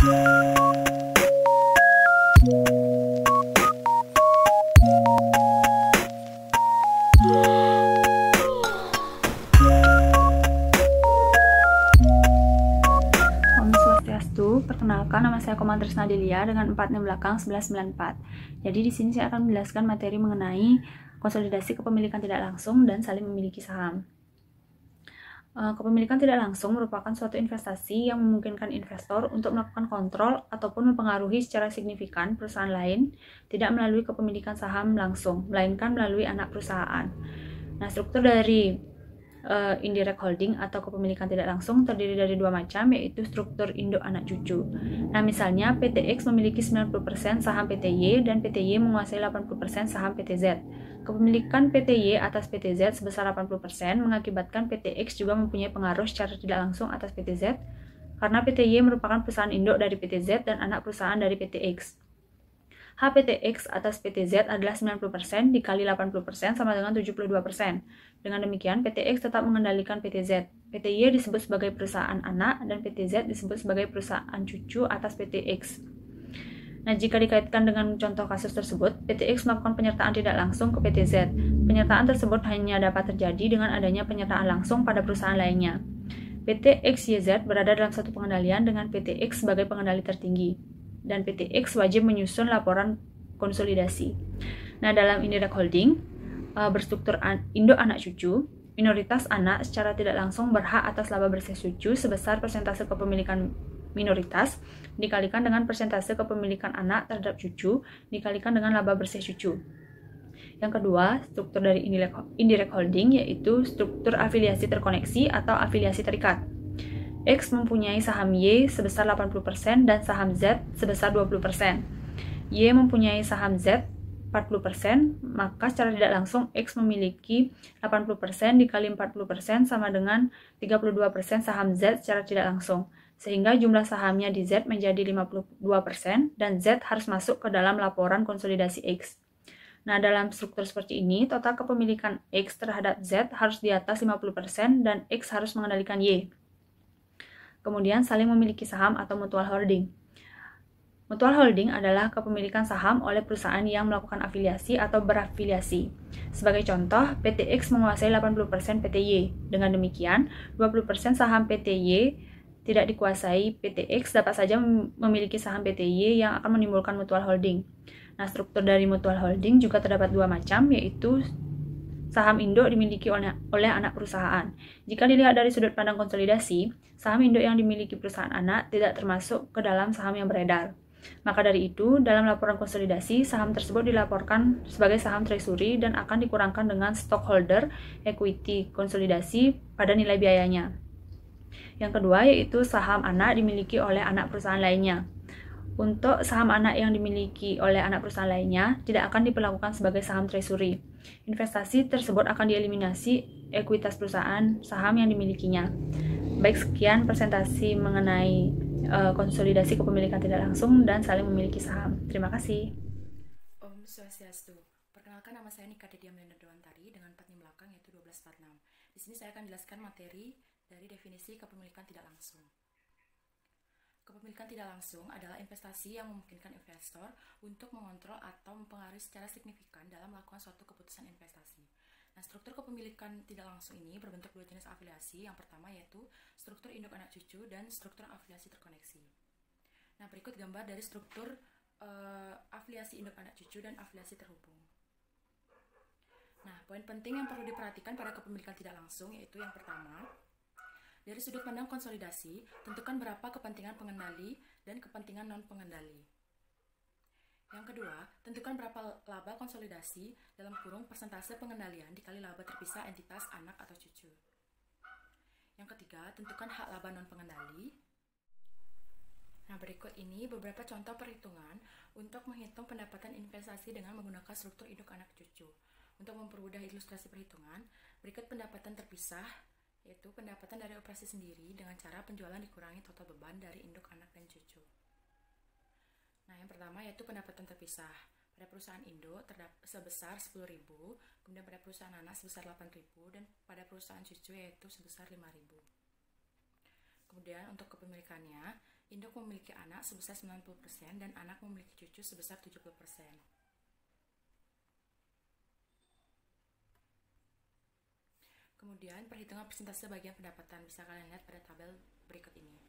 Perkenalkan, nama saya Komang Trisna Delia dengan 4 NIM belakang 1194. Jadi di sini saya akan menjelaskan materi mengenai konsolidasi kepemilikan tidak langsung dan saling memiliki saham. Kepemilikan tidak langsung merupakan suatu investasi yang memungkinkan investor untuk melakukan kontrol ataupun mempengaruhi secara signifikan perusahaan lain tidak melalui kepemilikan saham langsung, melainkan melalui anak perusahaan. Nah, struktur dari indirect holding atau kepemilikan tidak langsung terdiri dari dua macam, yaitu struktur induk anak cucu. Nah, misalnya PT X memiliki 90% saham PT Y dan PT Y menguasai 80% saham PT Z. Kepemilikan PT Y atas PT Z sebesar 80% mengakibatkan PT X juga mempunyai pengaruh secara tidak langsung atas PT Z karena PT Y merupakan perusahaan induk dari PT Z dan anak perusahaan dari PT X. HPTX atas PT Z adalah 90% dikali 80% sama dengan 72%. Dengan demikian, PT X tetap mengendalikan PT Z. PT Y disebut sebagai perusahaan anak dan PT Z disebut sebagai perusahaan cucu atas PT X. Nah, jika dikaitkan dengan contoh kasus tersebut, PT X melakukan penyertaan tidak langsung ke PT Z. Penyertaan tersebut hanya dapat terjadi dengan adanya penyertaan langsung pada perusahaan lainnya. PT XYZ berada dalam satu pengendalian dengan PT X sebagai pengendali tertinggi, dan PT X wajib menyusun laporan konsolidasi. Nah, dalam indirect holding berstruktur induk anak cucu, minoritas anak secara tidak langsung berhak atas laba bersih cucu sebesar persentase kepemilikan minoritas dikalikan dengan persentase kepemilikan anak terhadap cucu dikalikan dengan laba bersih cucu. Yang kedua, struktur dari indirect holding yaitu struktur afiliasi terkoneksi atau afiliasi terikat. X mempunyai saham Y sebesar 80% dan saham Z sebesar 20%. Y mempunyai saham Z 40%, maka secara tidak langsung X memiliki 80% dikali 40% sama dengan 32% saham Z secara tidak langsung. Sehingga jumlah sahamnya di Z menjadi 52% dan Z harus masuk ke dalam laporan konsolidasi X. Nah, dalam struktur seperti ini, total kepemilikan X terhadap Z harus di atas 50% dan X harus mengendalikan Y. Kemudian saling memiliki saham atau mutual holding. Mutual holding adalah kepemilikan saham oleh perusahaan yang melakukan afiliasi atau berafiliasi. Sebagai contoh, PT X menguasai 80% PT Y. Dengan demikian, 20% saham PT Y tidak dikuasai PT X dapat saja memiliki saham PT Y yang akan menimbulkan mutual holding. Nah, struktur dari mutual holding juga terdapat dua macam, yaitu saham induk dimiliki oleh anak perusahaan. Jika dilihat dari sudut pandang konsolidasi, saham induk yang dimiliki perusahaan anak tidak termasuk ke dalam saham yang beredar. Maka dari itu, dalam laporan konsolidasi, saham tersebut dilaporkan sebagai saham treasury dan akan dikurangkan dengan stockholder equity konsolidasi pada nilai biayanya. Yang kedua yaitu saham anak dimiliki oleh anak perusahaan lainnya. Untuk saham anak yang dimiliki oleh anak perusahaan lainnya, tidak akan diperlakukan sebagai saham treasury. Investasi tersebut akan dieliminasi ekuitas perusahaan saham yang dimilikinya. Baik, sekian presentasi mengenai konsolidasi kepemilikan tidak langsung dan saling memiliki saham. Terima kasih. Om Swastiastu. Perkenalkan, nama saya Nika Dedia Melinda Dewantari dengan 4 NIM belakang yaitu 1246. Di sini saya akan jelaskan materi dari definisi kepemilikan tidak langsung. Kepemilikan tidak langsung adalah investasi yang memungkinkan investor untuk mengontrol atau mempengaruhi secara signifikan dalam melakukan suatu keputusan investasi. Nah, struktur kepemilikan tidak langsung ini berbentuk dua jenis afiliasi. Yang pertama yaitu struktur induk anak cucu dan struktur afiliasi terkoneksi. Nah, berikut gambar dari struktur afiliasi induk anak cucu dan afiliasi terhubung. Nah, poin penting yang perlu diperhatikan pada kepemilikan tidak langsung yaitu yang pertama, dari sudut pandang konsolidasi, tentukan berapa kepentingan pengendali dan kepentingan non-pengendali. Yang kedua, tentukan berapa laba konsolidasi dalam kurung persentase pengendalian dikali laba terpisah entitas anak atau cucu. Yang ketiga, tentukan hak laba non-pengendali. Nah, berikut ini beberapa contoh perhitungan untuk menghitung pendapatan investasi dengan menggunakan struktur induk anak cucu. Untuk mempermudah ilustrasi perhitungan, berikut pendapatan terpisah, yaitu pendapatan dari operasi sendiri dengan cara penjualan dikurangi total beban dari induk anak dan cucu. Nah, yang pertama yaitu pendapatan terpisah. Pada perusahaan induk sebesar 10.000, kemudian pada perusahaan anak sebesar 8.000, dan pada perusahaan cucu yaitu sebesar 5.000. Kemudian untuk kepemilikannya, induk memiliki anak sebesar 90% dan anak memiliki cucu sebesar 70%. Kemudian perhitungan persentase bagian pendapatan bisa kalian lihat pada tabel berikut ini.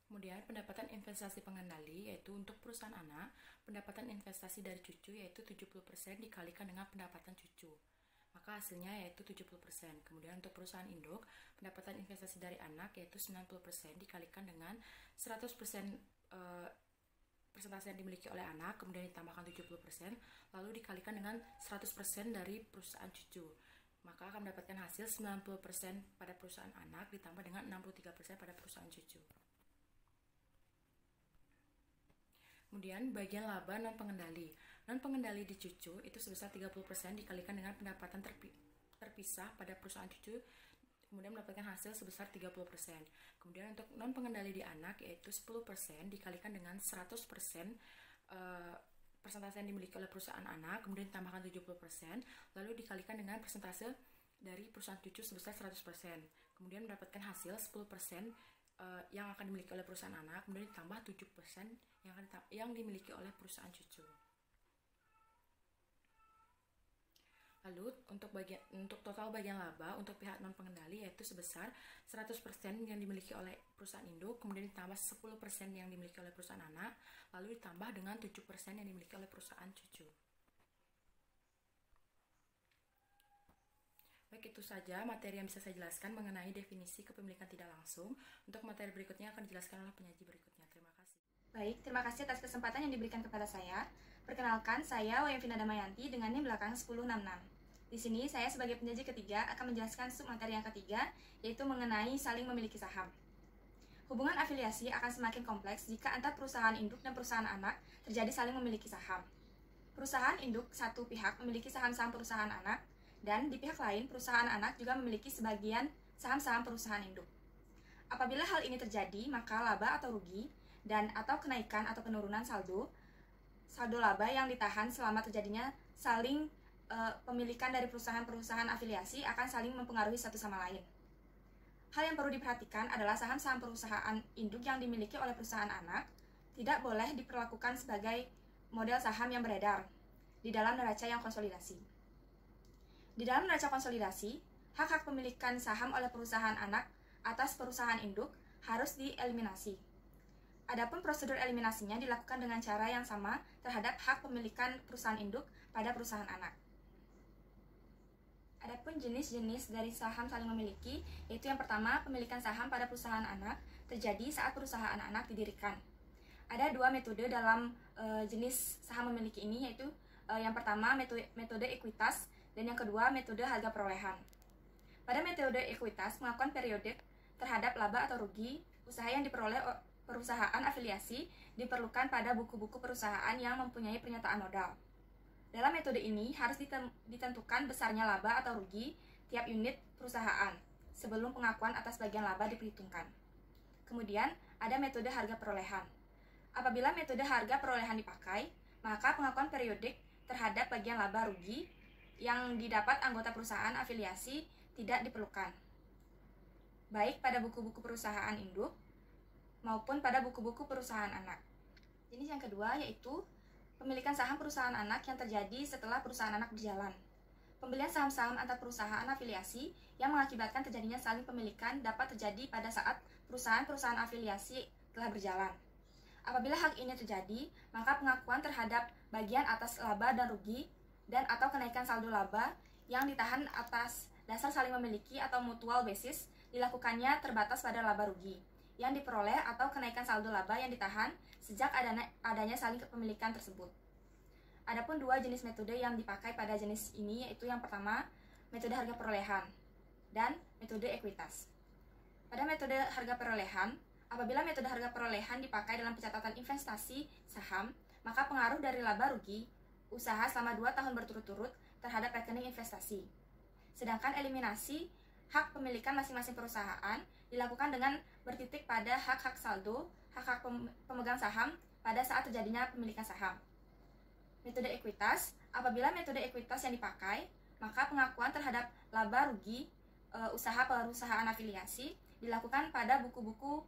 Kemudian pendapatan investasi pengendali yaitu untuk perusahaan anak, pendapatan investasi dari cucu yaitu 70% dikalikan dengan pendapatan cucu. Maka hasilnya yaitu 70%. Kemudian untuk perusahaan induk, pendapatan investasi dari anak yaitu 90% dikalikan dengan 100% persentase yang dimiliki oleh anak, kemudian ditambahkan 70%, lalu dikalikan dengan 100% dari perusahaan cucu. Maka akan mendapatkan hasil 90% pada perusahaan anak ditambah dengan 63% pada perusahaan cucu. Kemudian bagian laba non pengendali. Non pengendali di cucu itu sebesar 30% dikalikan dengan pendapatan terpisah pada perusahaan cucu, kemudian mendapatkan hasil sebesar 30%. Kemudian untuk non pengendali di anak yaitu 10% dikalikan dengan 100% persentase yang dimiliki oleh perusahaan anak, kemudian ditambahkan 70%, lalu dikalikan dengan persentase dari perusahaan cucu sebesar 100%. Kemudian mendapatkan hasil 10% yang akan dimiliki oleh perusahaan anak, kemudian ditambah 7% yang dimiliki oleh perusahaan cucu. Lalu untuk total bagian laba untuk pihak non pengendali yaitu sebesar 100% yang dimiliki oleh perusahaan induk, kemudian ditambah 10% yang dimiliki oleh perusahaan anak, lalu ditambah dengan 7% yang dimiliki oleh perusahaan cucu. Baik, itu saja materi yang bisa saya jelaskan mengenai definisi kepemilikan tidak langsung. Untuk materi berikutnya akan dijelaskan oleh penyaji berikutnya. Terima kasih. Baik, terima kasih atas kesempatan yang diberikan kepada saya. Perkenalkan, saya Wayovina Damayanti dengan NIM belakang 1066. Di sini saya sebagai penyaji ketiga akan menjelaskan submateri yang ketiga, yaitu mengenai saling memiliki saham. Hubungan afiliasi akan semakin kompleks jika antar perusahaan induk dan perusahaan anak terjadi saling memiliki saham. Perusahaan induk satu pihak memiliki saham-saham perusahaan anak, dan di pihak lain perusahaan anak juga memiliki sebagian saham-saham perusahaan induk. Apabila hal ini terjadi, maka laba atau rugi dan atau kenaikan atau penurunan saldo laba yang ditahan selama terjadinya saling pemilikan dari perusahaan-perusahaan afiliasi akan saling mempengaruhi satu sama lain. Hal yang perlu diperhatikan adalah saham-saham perusahaan induk yang dimiliki oleh perusahaan anak tidak boleh diperlakukan sebagai model saham yang beredar di dalam neraca yang konsolidasi. Di dalam neraca konsolidasi, hak-hak pemilikan saham oleh perusahaan anak atas perusahaan induk harus dieliminasi. Adapun prosedur eliminasinya dilakukan dengan cara yang sama terhadap hak pemilikan perusahaan induk pada perusahaan anak. Adapun jenis-jenis dari saham saling memiliki, yaitu yang pertama, pemilikan saham pada perusahaan anak terjadi saat perusahaan anak didirikan. Ada dua metode dalam jenis saham memiliki ini, yaitu yang pertama metode ekuitas dan yang kedua metode harga perolehan. Pada metode ekuitas mengakukan periodik terhadap laba atau rugi usaha yang diperoleh perusahaan afiliasi diperlukan pada buku-buku perusahaan yang mempunyai pernyataan modal. Dalam metode ini harus ditentukan besarnya laba atau rugi tiap unit perusahaan sebelum pengakuan atas bagian laba diperhitungkan. Kemudian ada metode harga perolehan. Apabila metode harga perolehan dipakai, maka pengakuan periodik terhadap bagian laba rugi yang didapat anggota perusahaan afiliasi tidak diperlukan, baik pada buku-buku perusahaan induk maupun pada buku-buku perusahaan anak. Jenis yang kedua yaitu pemilikan saham perusahaan anak yang terjadi setelah perusahaan anak berjalan. Pembelian saham-saham antar perusahaan afiliasi yang mengakibatkan terjadinya saling pemilikan dapat terjadi pada saat perusahaan-perusahaan afiliasi telah berjalan. Apabila hal ini terjadi, maka pengakuan terhadap bagian atas laba dan rugi dan atau kenaikan saldo laba yang ditahan atas dasar saling memiliki atau mutual basis dilakukannya terbatas pada laba rugi yang diperoleh atau kenaikan saldo laba yang ditahan sejak adanya saling kepemilikan tersebut. Adapun dua jenis metode yang dipakai pada jenis ini yaitu yang pertama metode harga perolehan dan metode ekuitas. Pada metode harga perolehan, apabila metode harga perolehan dipakai dalam pencatatan investasi saham, maka pengaruh dari laba rugi usaha selama 2 tahun berturut-turut terhadap rekening investasi. Sedangkan eliminasi hak pemilikan masing-masing perusahaan dilakukan dengan bertitik pada hak-hak saldo, hak-hak pemegang saham pada saat terjadinya pemilikan saham. Metode ekuitas, apabila metode ekuitas yang dipakai, maka pengakuan terhadap laba rugi usaha perusahaan afiliasi dilakukan pada buku-buku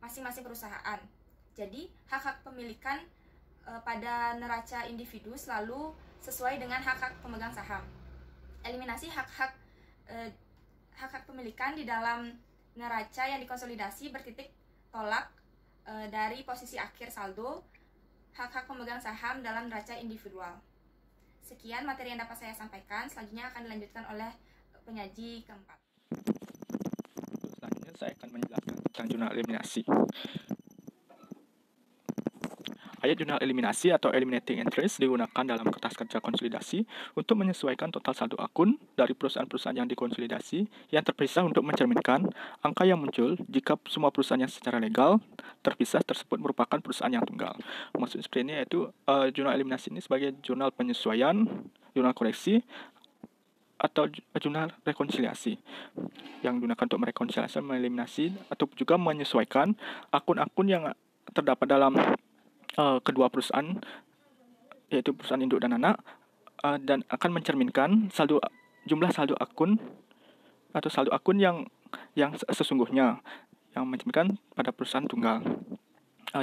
masing-masing perusahaan. Jadi, hak-hak pemilikan pada neraca individu selalu sesuai dengan hak-hak pemegang saham. Eliminasi hak-hak pemilikan di dalam neraca yang dikonsolidasi bertitik tolak dari posisi akhir saldo hak-hak pemegang saham dalam neraca individual. Sekian materi yang dapat saya sampaikan. Selanjutnya akan dilanjutkan oleh penyaji keempat. Selanjutnya saya akan menjelaskan tentang jurnal eliminasi. Ayat jurnal eliminasi atau eliminating entries digunakan dalam kertas kerja konsolidasi untuk menyesuaikan total saldo akun dari perusahaan-perusahaan yang dikonsolidasi yang terpisah untuk mencerminkan angka yang muncul jika semua perusahaan yang secara legal terpisah tersebut merupakan perusahaan yang tunggal. Maksudnya seperti ini, yaitu jurnal eliminasi ini sebagai jurnal penyesuaian, jurnal koreksi, atau jurnal rekonsiliasi yang digunakan untuk merekonsiliasi, mengeliminasi, atau juga menyesuaikan akun-akun yang terdapat dalam kedua perusahaan, yaitu perusahaan induk dan anak, dan akan mencerminkan jumlah saldo akun atau saldo akun yang sesungguhnya yang mencerminkan pada perusahaan tunggal.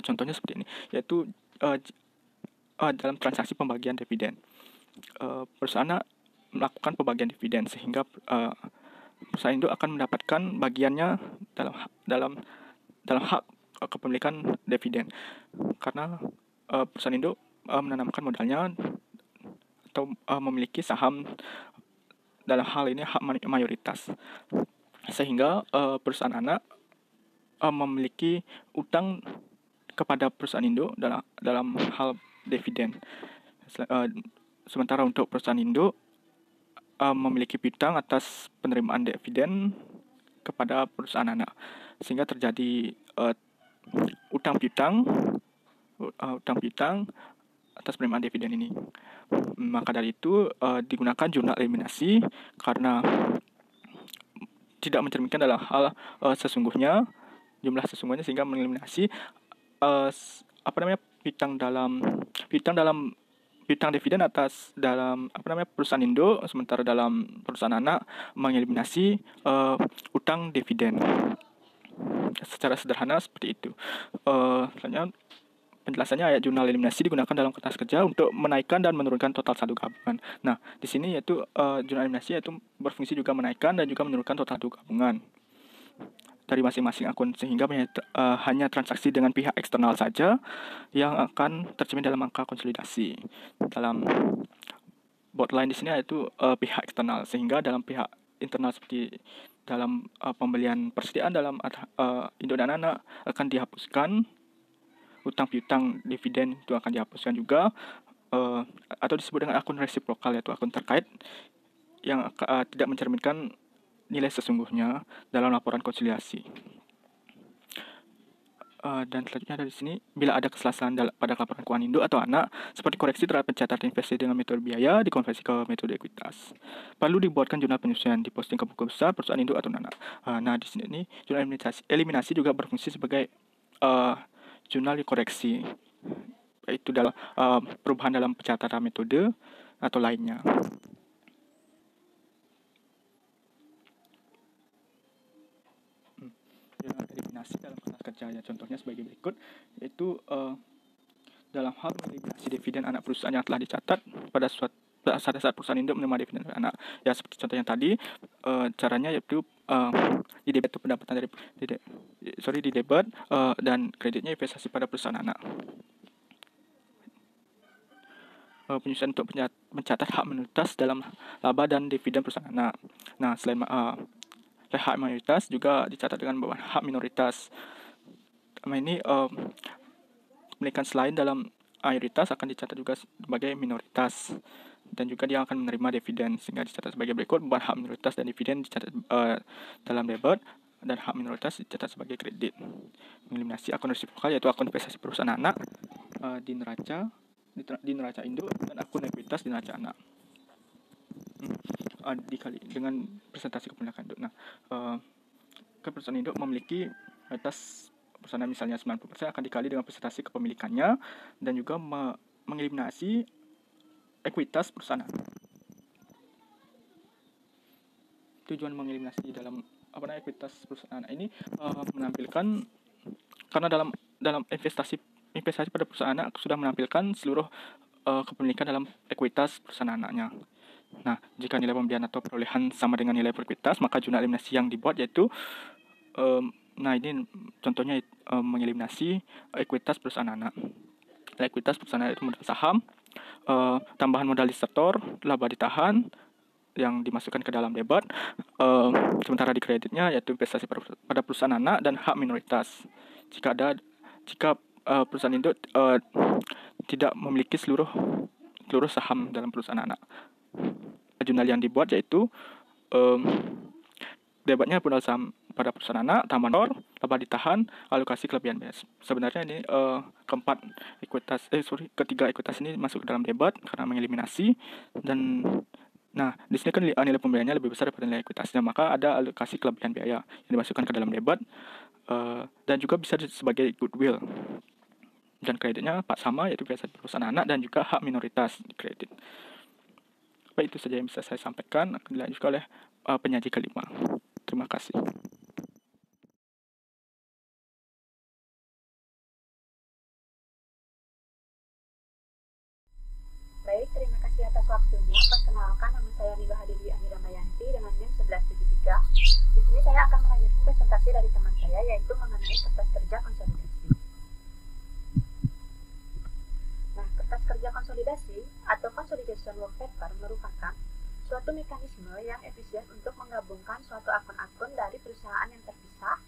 Contohnya seperti ini, yaitu dalam transaksi pembagian dividen, perusahaan melakukan pembagian dividen sehingga perusahaan induk akan mendapatkan bagiannya dalam hak kepemilikan dividen, karena perusahaan induk menanamkan modalnya atau memiliki saham, dalam hal ini hak mayoritas, sehingga perusahaan anak memiliki utang kepada perusahaan induk dalam hal dividen. Sementara untuk perusahaan induk memiliki piutang atas penerimaan dividen kepada perusahaan anak, sehingga terjadi utang piutang atas penerimaan dividen ini. Maka dari itu digunakan jurnal eliminasi karena tidak mencerminkan dalam hal jumlah sesungguhnya, sehingga mengeliminasi piutang dividen atas dalam perusahaan induk, sementara dalam perusahaan anak mengeliminasi utang dividen. Secara sederhana seperti itu. Selanjutnya penjelasannya, ayat jurnal eliminasi digunakan dalam kertas kerja untuk menaikkan dan menurunkan total saldo gabungan. Nah, di sini yaitu jurnal eliminasi yaitu berfungsi juga menaikkan dan juga menurunkan total saldo gabungan dari masing-masing akun, sehingga hanya transaksi dengan pihak eksternal saja yang akan tercermin dalam angka konsolidasi. Dalam botline di sini yaitu pihak eksternal, sehingga dalam pihak internal seperti dalam pembelian persediaan dalam induk dan anak akan dihapuskan, utang piutang dividen itu akan dihapuskan juga, atau disebut dengan akun resiprokal, yaitu akun terkait yang tidak mencerminkan nilai sesungguhnya dalam laporan konsiliasi. Dan selanjutnya dari sini, bila ada kesalahan pada laporan keuangan induk atau anak, seperti koreksi terhadap pencatatan investasi dengan metode biaya dikonversi ke metode ekuitas, perlu dibuatkan jurnal penyesuaian, diposting ke buku besar perusahaan induk atau anak. Nah, di sini jurnal eliminasi juga berfungsi sebagai jurnal koreksi, yaitu dalam perubahan dalam pencatatan metode atau lainnya. Jurnal eliminasi dalam kertas kerjanya contohnya sebagai berikut, yaitu dalam hal mengeliminasi dividen anak perusahaan yang telah dicatat pada saat perusahaan induk menerima dividen anak. Ya, seperti contohnya tadi, caranya yaitu di debit pendapatan di debit dan kreditnya investasi pada perusahaan anak. Penyusunan untuk mencatat hak minoritas dalam laba dan dividen perusahaan anak. Nah, selain hak mayoritas juga dicatat dengan bawah hak minoritas. Ini kepemilikan selain dalam mayoritas akan dicatat juga sebagai minoritas, dan juga dia akan menerima dividen, sehingga dicatat sebagai berikut: beban hak minoritas dan dividen dicatat dalam debit, dan hak minoritas dicatat sebagai kredit. Mengeliminasi akun resiprokal, yaitu akun investasi perusahaan anak di neraca induk, dan akun ekuitas di neraca anak dikali dengan presentasi kepemilikan induk. Nah, perusahaan induk memiliki mayoritas perusahaan misalnya 90%, akan dikali dengan presentasi kepemilikannya, dan juga mengeliminasi ekuitas perusahaan. tujuan mengeliminasi dalam ekuitas perusahaan anak ini menampilkan, karena dalam investasi pada perusahaan anak sudah menampilkan seluruh kepemilikan dalam ekuitas perusahaan anaknya. Nah, jika nilai pembelian atau perolehan sama dengan nilai perkuitas, maka jurnal eliminasi yang dibuat yaitu ini contohnya mengeliminasi ekuitas perusahaan anak. Ekuitas perusahaan anak itu modal saham, tambahan modal disertor, laba ditahan yang dimasukkan ke dalam debat, sementara di kreditnya yaitu investasi pada perusahaan anak dan hak minoritas. Jika perusahaan induk tidak memiliki seluruh saham dalam perusahaan anak. Jurnal yang dibuat yaitu debatnya modal saham pada perusahaan anak, tambahan laba ditahan, alokasi kelebihan biaya. Sebenarnya ini ketiga ekuitas ini masuk ke dalam debat karena mengeliminasi, dan di sini kan nilai pembeliannya lebih besar daripada nilai ekuitasnya, maka ada alokasi kelebihan biaya yang dimasukkan ke dalam debat, dan juga bisa sebagai goodwill. Dan kreditnya sama, yaitu biasa perusahaan anak dan juga hak minoritas di kredit. Baik, itu saja yang bisa saya sampaikan. Akan dilanjutkan oleh penyaji kelima. Terima kasih. Baik, terima kasih atas waktunya. Perkenalkan, nama saya Nilo Hadiwi Amira Mayanti dengan NIM 1173. Di sini saya akan melanjutkan presentasi dari teman saya, yaitu mengenai kertas kerja konsolidasi. Nah, kertas kerja konsolidasi atau consolidation work paper merupakan suatu mekanisme yang efisien untuk menggabungkan suatu akun-akun dari perusahaan yang terpisah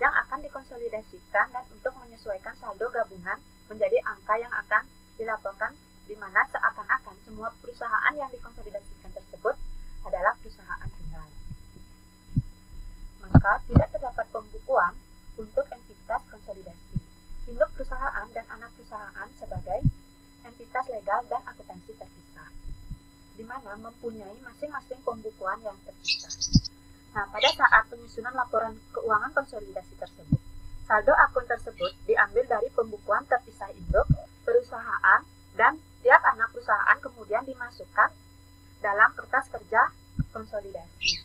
yang akan dikonsolidasikan dan untuk menyesuaikan saldo gabungan menjadi angka yang akan dilaporkan, di mana seakan-akan semua perusahaan yang dikonsolidasikan tersebut adalah perusahaan tunggal. Maka tidak terdapat pembukuan untuk entitas konsolidasi, induk perusahaan dan anak perusahaan sebagai entitas legal dan akuntansi terpisah, di mana mempunyai masing-masing pembukuan yang terpisah. Nah, pada saat penyusunan laporan keuangan konsolidasi tersebut, saldo akun tersebut diambil dari pembukuan terpisah induk perusahaan dan tiap anak perusahaan kemudian dimasukkan dalam kertas kerja konsolidasi.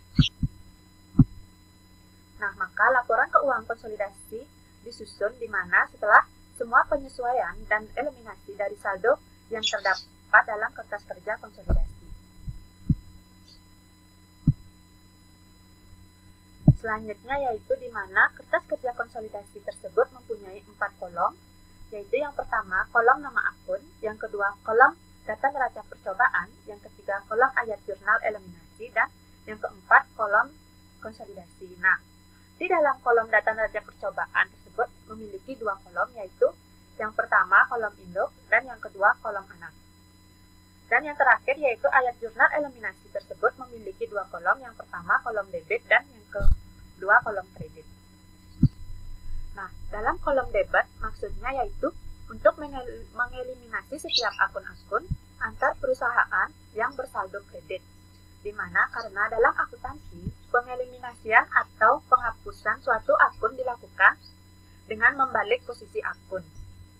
Nah, maka laporan keuangan konsolidasi disusun di mana setelah semua penyesuaian dan eliminasi dari saldo yang terdapat dalam kertas kerja konsolidasi. Selanjutnya yaitu di mana kertas kerja konsolidasi tersebut mempunyai 4 kolom, yaitu yang pertama kolom nama akun, yang kedua kolom data neraca percobaan, yang ketiga kolom ayat jurnal eliminasi, dan yang keempat kolom konsolidasi. Nah, di dalam kolom data neraca percobaan tersebut memiliki 2 kolom, yaitu yang pertama kolom induk dan yang kedua kolom anak. Dan yang terakhir yaitu ayat jurnal eliminasi tersebut memiliki 2 kolom, yang pertama kolom debit dan yang kedua kolom kredit. Nah, dalam kolom debit maksudnya yaitu untuk mengeliminasi setiap akun-akun antar perusahaan yang bersaldo kredit, di mana karena dalam akuntansi pengeliminasian atau penghapusan suatu akun dilakukan dengan membalik posisi akun,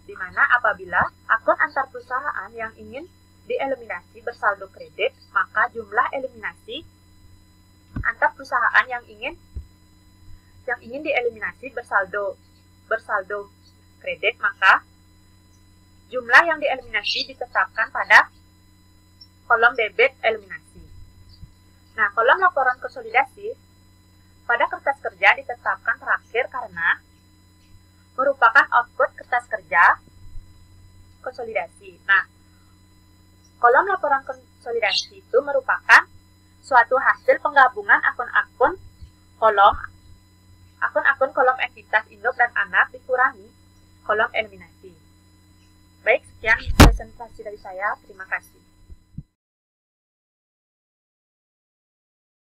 di mana apabila akun antar perusahaan yang ingin dieliminasi bersaldo kredit, maka jumlah eliminasi antar perusahaan yang ingin dieliminasi bersaldo kredit, maka jumlah yang dieliminasi ditetapkan pada kolom debit eliminasi. Nah, kolom laporan konsolidasi pada kertas kerja ditetapkan terakhir karena merupakan output kertas kerja konsolidasi. Nah, kolom laporan konsolidasi itu merupakan suatu hasil penggabungan akun-akun kolom entitas induk dan anak dikurangi kolom eliminasi. Baik, sekian presentasi dari saya. Terima kasih.